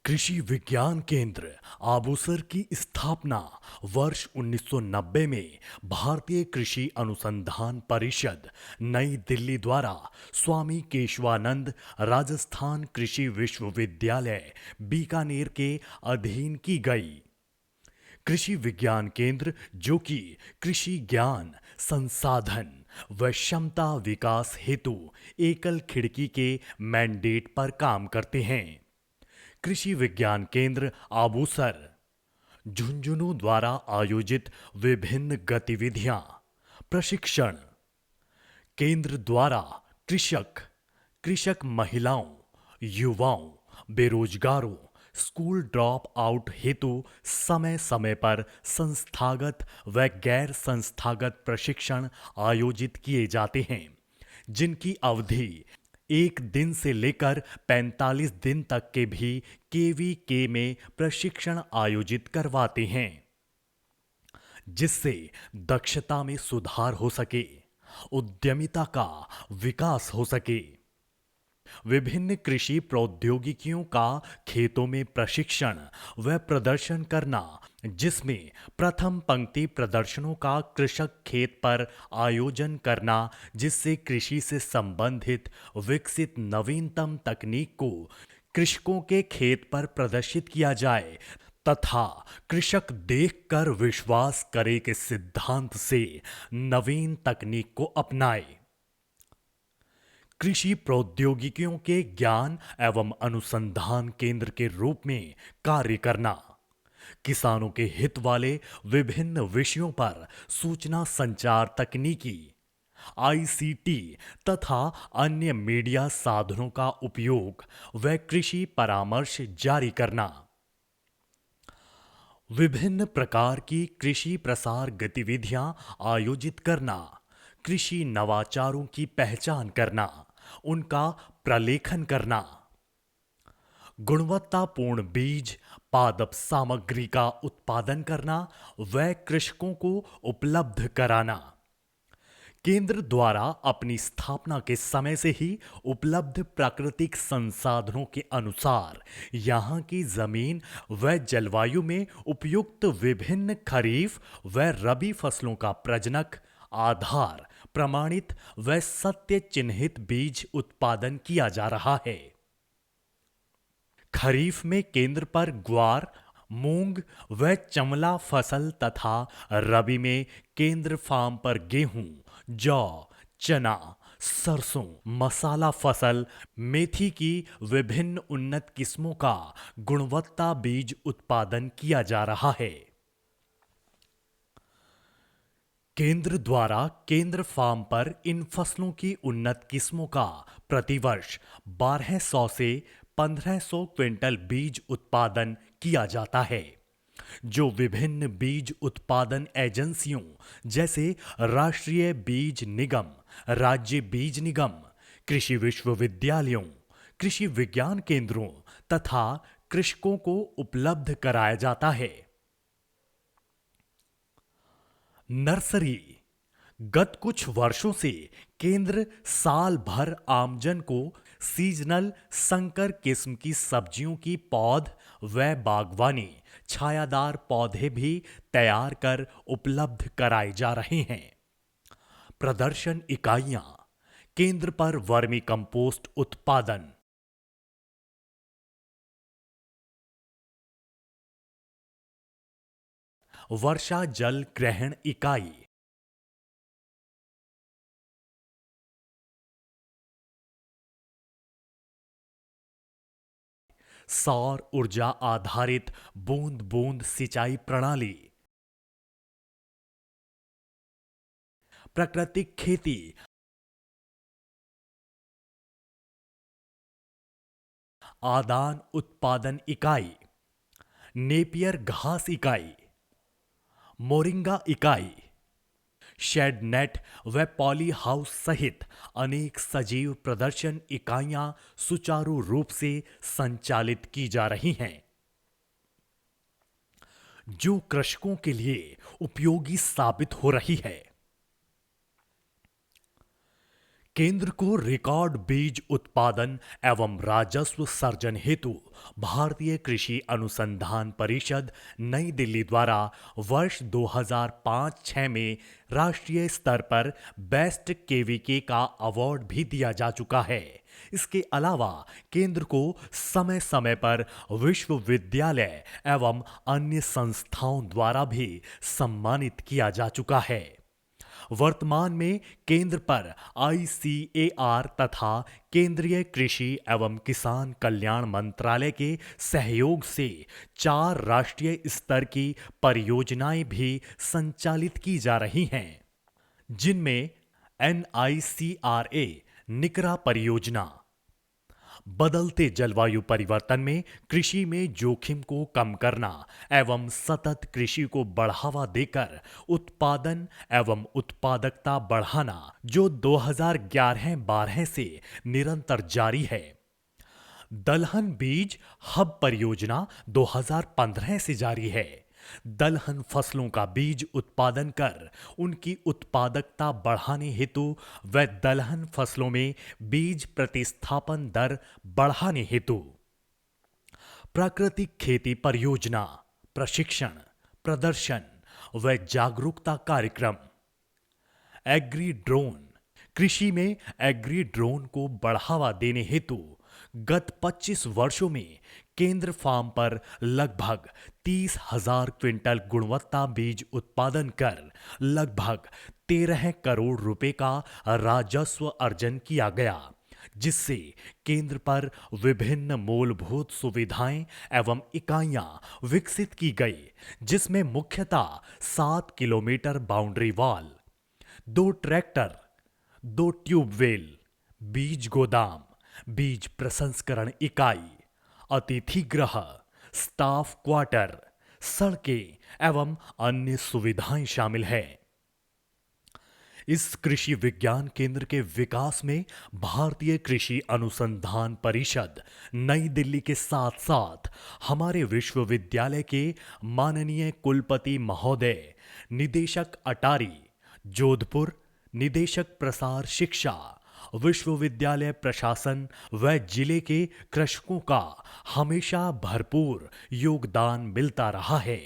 कृषि विज्ञान केंद्र आबूसर की स्थापना वर्ष 1990 में भारतीय कृषि अनुसंधान परिषद नई दिल्ली द्वारा स्वामी केशवानंद राजस्थान कृषि विश्वविद्यालय बीकानेर के अधीन की गई। कृषि विज्ञान केंद्र जो कि कृषि ज्ञान संसाधन व क्षमता विकास हेतु एकल खिड़की के मैंडेट पर काम करते हैं। कृषि विज्ञान केंद्र आबूसर झुंझुनू द्वारा आयोजित विभिन्न गतिविधियां, प्रशिक्षण केंद्र द्वारा कृषक कृषक महिलाओं, युवाओं, बेरोजगारों, स्कूल ड्रॉप आउट हेतु समय समय पर संस्थागत व गैर संस्थागत प्रशिक्षण आयोजित किए जाते हैं, जिनकी अवधि 1 दिन से लेकर 45 दिन तक के भी केवीके में प्रशिक्षण आयोजित करवाते हैं, जिससे दक्षता में सुधार हो सके, उद्यमिता का विकास हो सके। विभिन्न कृषि प्रौद्योगिकियों का खेतों में प्रशिक्षण व प्रदर्शन करना, जिसमें प्रथम पंक्ति प्रदर्शनों का कृषक खेत पर आयोजन करना, जिससे कृषि से संबंधित विकसित नवीनतम तकनीक को कृषकों के खेत पर प्रदर्शित किया जाए तथा कृषक देखकर विश्वास करे के सिद्धांत से नवीन तकनीक को अपनाए। कृषि प्रौद्योगिकियों के ज्ञान एवं अनुसंधान केंद्र के रूप में कार्य करना, किसानों के हित वाले विभिन्न विषयों पर सूचना संचार तकनीकी, आईसीटी तथा अन्य मीडिया साधनों का उपयोग व कृषि परामर्श जारी करना, विभिन्न प्रकार की कृषि प्रसार गतिविधियां आयोजित करना, कृषि नवाचारों की पहचान करना, उनका प्रलेखन करना, गुणवत्तापूर्ण बीज पादप सामग्री का उत्पादन करना व कृषकों को उपलब्ध कराना। केंद्र द्वारा अपनी स्थापना के समय से ही उपलब्ध प्राकृतिक संसाधनों के अनुसार यहाँ की जमीन व जलवायु में उपयुक्त विभिन्न खरीफ व रबी फसलों का प्रजनक, आधार, प्रमाणित व सत्य चिन्हित बीज उत्पादन किया जा रहा है। खरीफ में केंद्र पर ग्वार, मूंग व चमला फसल तथा रबी में केंद्र फार्म पर गेहूं, जौ, चना, सरसों, मसाला फसल, मेथी की विभिन्न उन्नत किस्मों का गुणवत्ता बीज उत्पादन किया जा रहा है। केंद्र द्वारा केंद्र फार्म पर इन फसलों की उन्नत किस्मों का प्रतिवर्ष 1200 से 1500 क्विंटल बीज उत्पादन किया जाता है, जो विभिन्न बीज उत्पादन एजेंसियों जैसे राष्ट्रीय बीज निगम, राज्य बीज निगम, कृषि विश्वविद्यालयों, कृषि विज्ञान केंद्रों तथा कृषकों को उपलब्ध कराया जाता है। नर्सरी गत कुछ वर्षों से केंद्र साल भर आमजन को सीजनल संकर किस्म की सब्जियों की पौध व बागवानी छायादार पौधे भी तैयार कर उपलब्ध कराए जा रहे हैं। प्रदर्शन इकाइयां केंद्र पर वर्मी कंपोस्ट उत्पादन, वर्षा जल ग्रहण इकाई, सौर ऊर्जा आधारित बूंद बूंद सिंचाई प्रणाली, प्राकृतिक खेती, आदान उत्पादन इकाई, नेपियर घास इकाई, मोरिंगा इकाई, शेड नेट व पॉली हाउस सहित अनेक सजीव प्रदर्शन इकाइयां सुचारू रूप से संचालित की जा रही हैं, जो कृषकों के लिए उपयोगी साबित हो रही है। केंद्र को रिकॉर्ड बीज उत्पादन एवं राजस्व सर्जन हेतु भारतीय कृषि अनुसंधान परिषद नई दिल्ली द्वारा वर्ष 2005-6 में राष्ट्रीय स्तर पर बेस्ट केवीके का अवार्ड भी दिया जा चुका है। इसके अलावा केंद्र को समय समय पर विश्वविद्यालय एवं अन्य संस्थाओं द्वारा भी सम्मानित किया जा चुका है। वर्तमान में केंद्र पर ICAR तथा केंद्रीय कृषि एवं किसान कल्याण मंत्रालय के सहयोग से 4 राष्ट्रीय स्तर की परियोजनाएं भी संचालित की जा रही हैं, जिनमें NICRA निकरा परियोजना बदलते जलवायु परिवर्तन में कृषि में जोखिम को कम करना एवं सतत कृषि को बढ़ावा देकर उत्पादन एवं उत्पादकता बढ़ाना, जो 2011-12 से निरंतर जारी है। दलहन बीज हब परियोजना 2015 से जारी है। दलहन फसलों का बीज उत्पादन कर उनकी उत्पादकता बढ़ाने हेतु व दलहन फसलों में बीज प्रतिस्थापन दर बढ़ाने हेतु प्राकृतिक खेती परियोजना प्रशिक्षण, प्रदर्शन व जागरूकता कार्यक्रम। एग्री ड्रोन कृषि में एग्री ड्रोन को बढ़ावा देने हेतु गत 25 वर्षों में केंद्र फार्म पर लगभग 30,000 क्विंटल गुणवत्ता बीज उत्पादन कर लगभग 13 करोड़ रुपए का राजस्व अर्जन किया गया, जिससे केंद्र पर विभिन्न मूलभूत सुविधाएं एवं इकाइयां विकसित की गई, जिसमें मुख्यतः 7 kilometre boundary wall, 2 tractor, 2 tubewell, बीज गोदाम, बीज प्रसंस्करण इकाई, अतिथि गृह, स्टाफ क्वार्टर, सड़कें एवं अन्य सुविधाएं शामिल हैं। इस कृषि विज्ञान केंद्र के विकास में भारतीय कृषि अनुसंधान परिषद नई दिल्ली के साथ साथ हमारे विश्वविद्यालय के माननीय कुलपति महोदय, निदेशक अटारी, जोधपुर, निदेशक प्रसार शिक्षा, विश्वविद्यालय प्रशासन व जिले के कृषकों का हमेशा भरपूर योगदान मिलता रहा है।